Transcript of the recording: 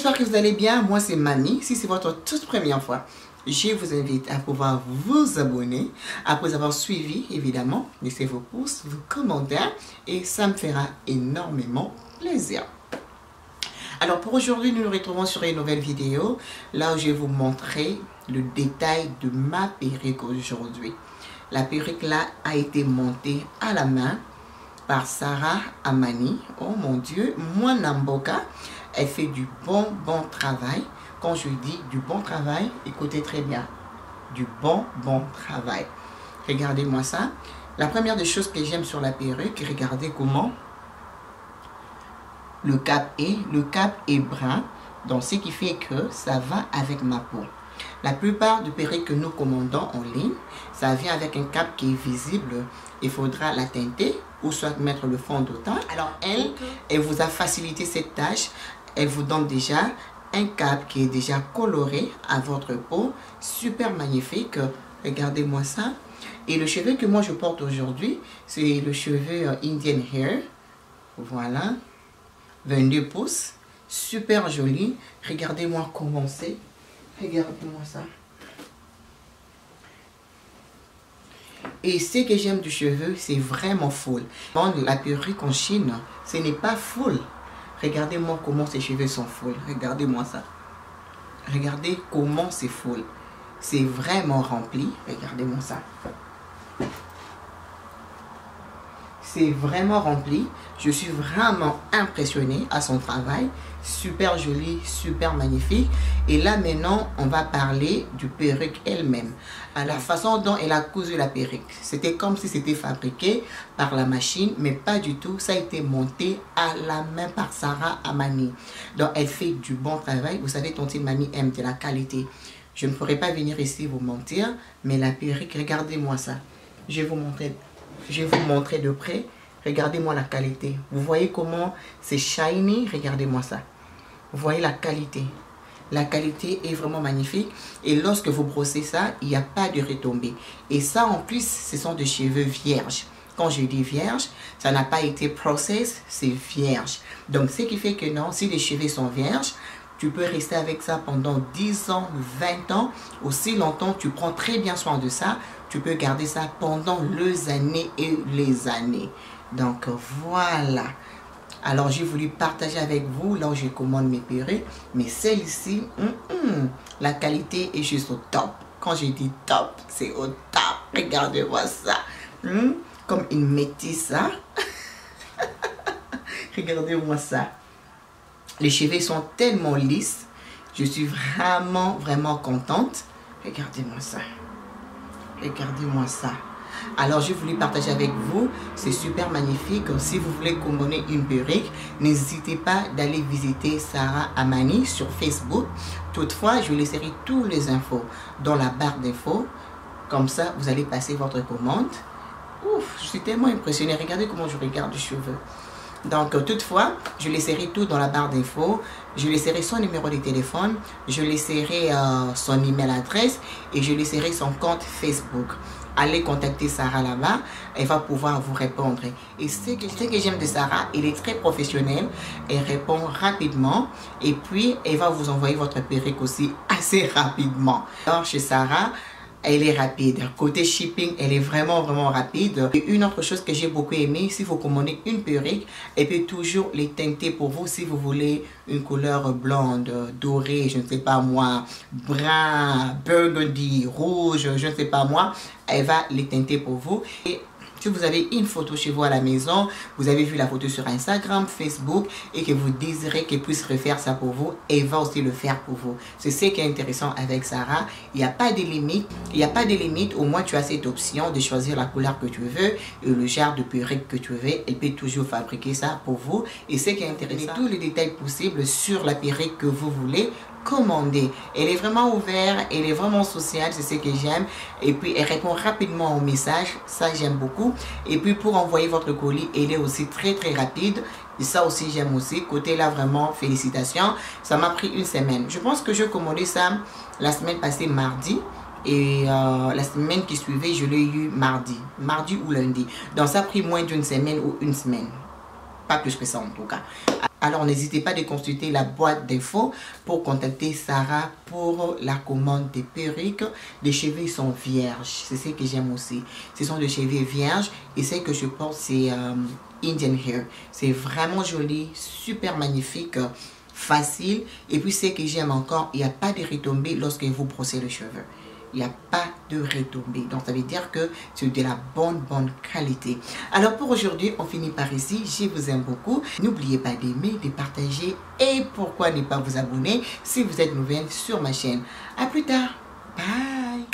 j'espère que vous allez bien. Moi, c'est Mamie. Si c'est votre toute première fois, je vous invite à pouvoir vous abonner. Après avoir suivi, évidemment, laissez vos pouces, vos commentaires et ça me fera énormément plaisir. Alors, pour aujourd'hui, nous nous retrouvons sur une nouvelle vidéo. Là où je vais vous montrer le détail de ma perruque aujourd'hui. La perruque là a été montée à la main par Sarah Amani. Oh mon Dieu, moi Namboka, elle fait du bon travail. Quand je dis du bon travail, écoutez très bien, du bon travail. Regardez-moi ça. La première des choses que j'aime sur la perruque, regardez comment le cap est brun, donc ce qui fait que ça va avec ma peau. La plupart des perruques que nous commandons en ligne, ça vient avec un cap qui est visible. Il faudra la teinter ou soit mettre le fond de teint. Alors elle vous a facilité cette tâche. Elle vous donne déjà un cap qui est déjà coloré à votre peau. Super magnifique. Regardez-moi ça. Et le cheveu que moi je porte aujourd'hui, c'est le cheveu Indian Hair. Voilà. 22 pouces. Super joli. Regardez-moi comment c'est. Regardez-moi ça. Et ce que j'aime du cheveu, c'est vraiment full. La perruque en Chine, ce n'est pas full. Regardez-moi comment ces cheveux sont full. Regardez-moi ça. Regardez comment c'est full. C'est vraiment rempli. Regardez-moi ça. C'est vraiment rempli. Je suis vraiment impressionnée à son travail. Super joli, super magnifique. Et là maintenant, on va parler du perruque elle-même. À la façon dont elle a cousu la perruque. C'était comme si c'était fabriqué par la machine, mais pas du tout. Ça a été monté à la main par Sarah Amani. Donc elle fait du bon travail. Vous savez, Tonton Mamie aime de la qualité. Je ne pourrais pas venir ici vous mentir, mais la perruque, regardez-moi ça. Je vais vous montrer de près. Regardez-moi la qualité. Vous voyez comment c'est shiny? Regardez-moi ça. Vous voyez la qualité. La qualité est vraiment magnifique. Et lorsque vous brossez ça, il n'y a pas de retombées. Et ça, en plus, ce sont des cheveux vierges. Quand je dis vierge, ça n'a pas été process, c'est vierge. Donc, ce qui fait que non, si les cheveux sont vierges, tu peux rester avec ça pendant 10 ans, 20 ans. Aussi longtemps, tu prends très bien soin de ça. Tu peux garder ça pendant les années et les années. Donc, voilà. Alors, j'ai voulu partager avec vous là où je commande mes perruques. Mais celle-ci, la qualité est juste au top. Quand je dis top, c'est au top. Regardez-moi ça. Comme une métisse, ça. Regardez-moi ça. Les cheveux sont tellement lisses. Je suis vraiment contente. Regardez-moi ça. Regardez-moi ça. Alors, j'ai voulu partager avec vous. C'est super magnifique. Si vous voulez commander une perruque, n'hésitez pas d'aller visiter Sarah Amani sur Facebook. Toutefois, je laisserai tous les infos dans la barre d'infos. Comme ça, vous allez passer votre commande. Ouf, je suis tellement impressionnée. Regardez comment je regarde les cheveux. Donc, toutefois, je laisserai tout dans la barre d'infos. Je laisserai son numéro de téléphone. Je laisserai son email adresse. Et je laisserai son compte Facebook. Allez contacter Sarah là-bas. Elle va pouvoir vous répondre. Et ce que j'aime de Sarah, elle est très professionnelle. Elle répond rapidement. Et puis, elle va vous envoyer votre perruque aussi assez rapidement. Alors, chez Sarah, elle est rapide. Côté shipping, elle est vraiment rapide. Et une autre chose que j'ai beaucoup aimé, si vous commandez une perruque, elle peut toujours les teinter pour vous si vous voulez une couleur blonde, dorée, je ne sais pas moi, brun, burgundy, rouge, je ne sais pas moi. Elle va les teinter pour vous. Et si vous avez une photo chez vous à la maison, vous avez vu la photo sur Instagram, Facebook et que vous désirez qu'elle puisse refaire ça pour vous, elle va aussi le faire pour vous. C'est ce qui est intéressant avec Sarah. Il n'y a pas de limite. Il n'y a pas de limite. Au moins, tu as cette option de choisir la couleur que tu veux et le genre de perruque que tu veux. Elle peut toujours fabriquer ça pour vous. Et ce qui est intéressant, tous les détails possibles sur la perruque que vous voulez commander. Elle est vraiment ouverte, elle est vraiment sociale, c'est ce que j'aime. Et puis elle répond rapidement aux messages, ça j'aime beaucoup. Et puis pour envoyer votre colis, elle est aussi très rapide. Et ça aussi j'aime aussi. Côté là vraiment félicitations. Ça m'a pris une semaine. Je pense que je commandé ça la semaine passée mardi. Et la semaine qui suivait, je l'ai eu mardi ou lundi. Donc ça a pris moins d'une semaine ou une semaine. pas plus que ça en tout cas. Alors n'hésitez pas à consulter la boîte d'infos pour contacter Sarah pour la commande des perruques. Les cheveux sont vierges, c'est ce que j'aime aussi. Ce sont des cheveux vierges et ce que je porte c'est Indian Hair. C'est vraiment joli, super magnifique, facile. Et puis ce que j'aime encore, il n'y a pas de retombées lorsque vous brossez les cheveux. Il n'y a pas de retombées. Donc ça veut dire que c'est de la bonne qualité. Alors pour aujourd'hui, on finit par ici. Je vous aime beaucoup. N'oubliez pas d'aimer, de partager et pourquoi ne pas vous abonner si vous êtes nouvelle sur ma chaîne. À plus tard. Bye.